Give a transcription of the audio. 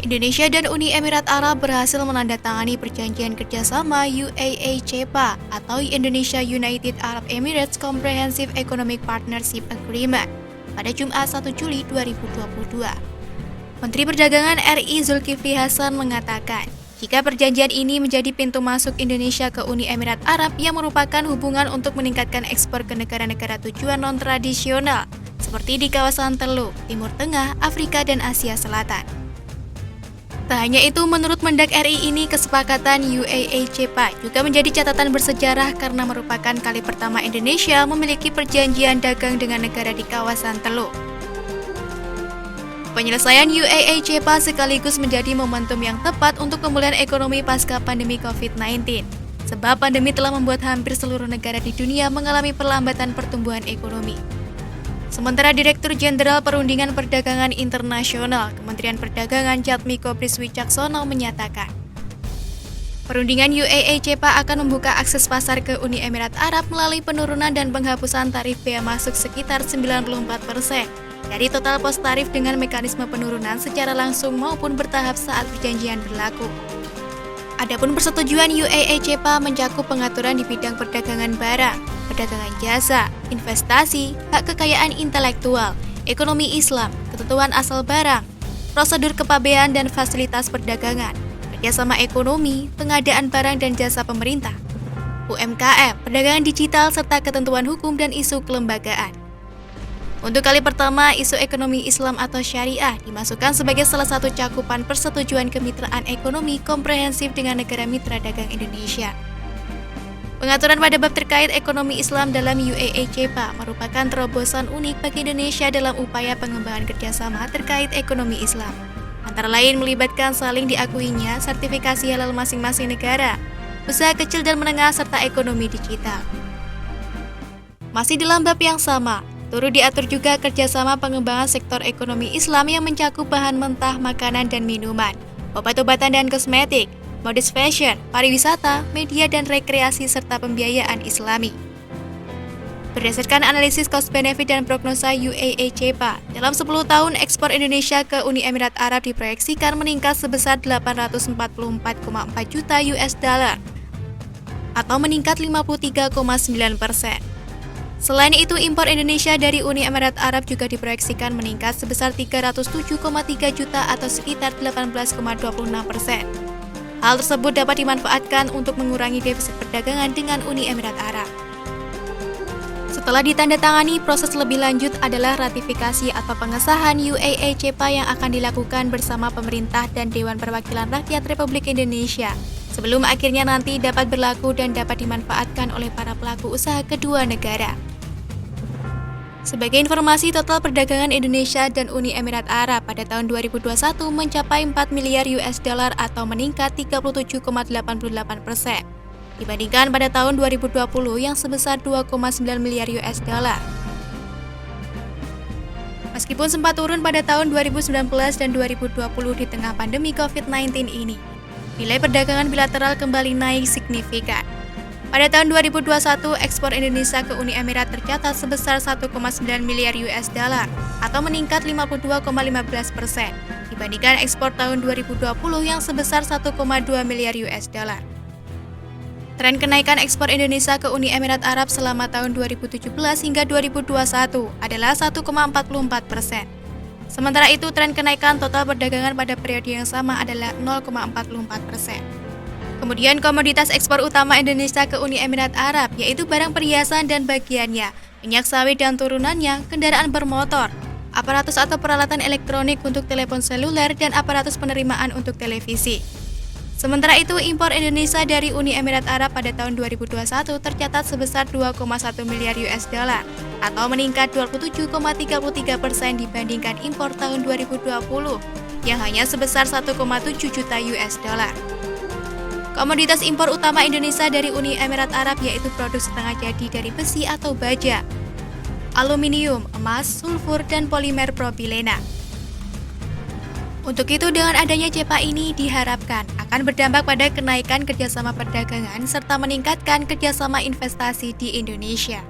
Indonesia dan Uni Emirat Arab berhasil menandatangani perjanjian kerjasama UAE-CEPA atau Indonesia United Arab Emirates Comprehensive Economic Partnership Agreement pada Jumat 1 Juli 2022. Menteri Perdagangan RI Zulkifli Hasan mengatakan, jika perjanjian ini menjadi pintu masuk Indonesia ke Uni Emirat Arab yang merupakan hubungan untuk meningkatkan ekspor ke negara-negara tujuan non-tradisional seperti di kawasan Teluk, Timur Tengah, Afrika, dan Asia Selatan. Tak hanya itu, menurut Mendak RI ini, kesepakatan UAE-CEPA juga menjadi catatan bersejarah karena merupakan kali pertama Indonesia memiliki perjanjian dagang dengan negara di kawasan Teluk. Penyelesaian UAE-CEPA sekaligus menjadi momentum yang tepat untuk pemulihan ekonomi pasca pandemi COVID-19, sebab pandemi telah membuat hampir seluruh negara di dunia mengalami perlambatan pertumbuhan ekonomi. Sementara Direktur Jenderal Perundingan Perdagangan Internasional Kementerian Perdagangan Jatmiko Priswicaksono menyatakan, perundingan UAE-CEPA akan membuka akses pasar ke Uni Emirat Arab melalui penurunan dan penghapusan tarif bea masuk sekitar 94% dari total pos tarif dengan mekanisme penurunan secara langsung maupun bertahap saat perjanjian berlaku. Adapun persetujuan UAE-CEPA mencakup pengaturan di bidang perdagangan barang, perdagangan jasa, investasi, hak kekayaan intelektual, ekonomi Islam, ketentuan asal barang, prosedur kepabean dan fasilitas perdagangan, kerjasama ekonomi, pengadaan barang dan jasa pemerintah, UMKM, perdagangan digital, serta ketentuan hukum dan isu kelembagaan. Untuk kali pertama, isu ekonomi Islam atau syariah dimasukkan sebagai salah satu cakupan persetujuan kemitraan ekonomi komprehensif dengan negara mitra dagang Indonesia. Pengaturan pada bab terkait ekonomi Islam dalam UAE-CEPA merupakan terobosan unik bagi Indonesia dalam upaya pengembangan kerjasama terkait ekonomi Islam. Antara lain melibatkan saling diakuinya sertifikasi halal masing-masing negara, usaha kecil dan menengah, serta ekonomi digital. Masih dalam bab yang sama, turut diatur juga kerjasama pengembangan sektor ekonomi Islam yang mencakup bahan mentah, makanan dan minuman, obat-obatan dan kosmetik, modest fashion, pariwisata, media dan rekreasi, serta pembiayaan Islami. Berdasarkan analisis cost-benefit dan prognosa UAE-CEPA, dalam 10 tahun ekspor Indonesia ke Uni Emirat Arab diproyeksikan meningkat sebesar 844,4 juta US dollar atau meningkat 53,9%. Selain itu, impor Indonesia dari Uni Emirat Arab juga diproyeksikan meningkat sebesar 307,3 juta atau sekitar 18,26%. Hal tersebut dapat dimanfaatkan untuk mengurangi defisit perdagangan dengan Uni Emirat Arab. Setelah ditandatangani, proses lebih lanjut adalah ratifikasi atau pengesahan UAE-CEPA yang akan dilakukan bersama pemerintah dan Dewan Perwakilan Rakyat Republik Indonesia, sebelum akhirnya nanti dapat berlaku dan dapat dimanfaatkan oleh para pelaku usaha kedua negara. Sebagai informasi, total perdagangan Indonesia dan Uni Emirat Arab pada tahun 2021 mencapai 4 miliar US dollar atau meningkat 37,88% dibandingkan pada tahun 2020 yang sebesar 2,9 miliar US dollar. Meskipun sempat turun pada tahun 2019 dan 2020 di tengah pandemi COVID-19 ini, nilai perdagangan bilateral kembali naik signifikan. Pada tahun 2021, ekspor Indonesia ke Uni Emirat tercatat sebesar 1,9 miliar US dollar atau meningkat 52,15% dibandingkan ekspor tahun 2020 yang sebesar 1,2 miliar US dollar. Tren kenaikan ekspor Indonesia ke Uni Emirat Arab selama tahun 2017 hingga 2021 adalah 1,44%. Sementara itu, tren kenaikan total perdagangan pada periode yang sama adalah 0,44%. Kemudian komoditas ekspor utama Indonesia ke Uni Emirat Arab yaitu barang perhiasan dan bagiannya, minyak sawit dan turunannya, kendaraan bermotor, aparatus atau peralatan elektronik untuk telepon seluler, dan aparatus penerimaan untuk televisi. Sementara itu, impor Indonesia dari Uni Emirat Arab pada tahun 2021 tercatat sebesar 2,1 miliar US dollar atau meningkat 27,33% dibandingkan impor tahun 2020 yang hanya sebesar 1,7 juta US dollar. Komoditas impor utama Indonesia dari Uni Emirat Arab yaitu produk setengah jadi dari besi atau baja, aluminium, emas, sulfur, dan polimer propilena. Untuk itu, dengan adanya CEPA ini diharapkan akan berdampak pada kenaikan kerjasama perdagangan serta meningkatkan kerjasama investasi di Indonesia.